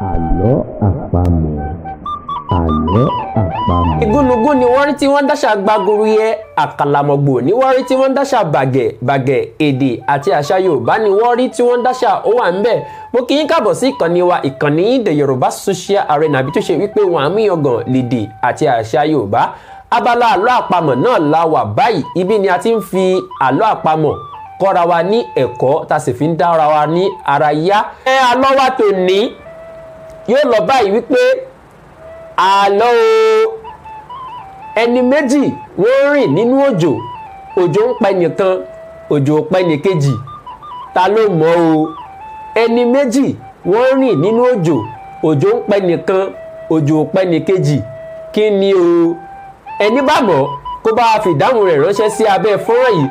Àlọ́ àpamọ̀. Àlọ́ àpamọ̀. Igúnnugún ni wọ́n rí tí wọ́n dáṣà gbagoro yẹ, àkàlàmọ̀gbò ni wọ́n rí tí wọ́n dáṣà bàgẹ̀, èdè àti àṣà Yorùbá ni wọ́n rí tí wọ́n dáṣà ó wà ń bẹ̀. Mo kí yín káàbọ̀ sí ìkànnì wa, ìkànnì The Yorùbá Social Arena, bí tó ṣe wípé wọn á míyangàn lédè àti àṣà Yorùbá. Abala àlọ́ àpamọ̀ náà la wà báyìí. Ibi ni a ti ń fi àlọ́ àpamọ̀ kọ́ra wa ní ẹ̀kọ́, tá sì fi ń dára wa ní ara yá. Àlọ́ wa tòní yóò lọ báyìí wípé àlọ́ o, ẹni méjì wọ́n rìn nínú òjò, òjò ń pa ẹnìkan, òjò pa ẹnìkejì, ta ló mọ̀ o? Ẹni méjì wọ́n rìn nínú òjò, òjò ń pa ẹnìkan, òjò pa ẹnìkejì, kí ni o? Ẹni bá mọ̀ kó bá fi ìdáhùn rẹ̀ ránṣẹ́ sí abẹ́ fọ́nrán yìí.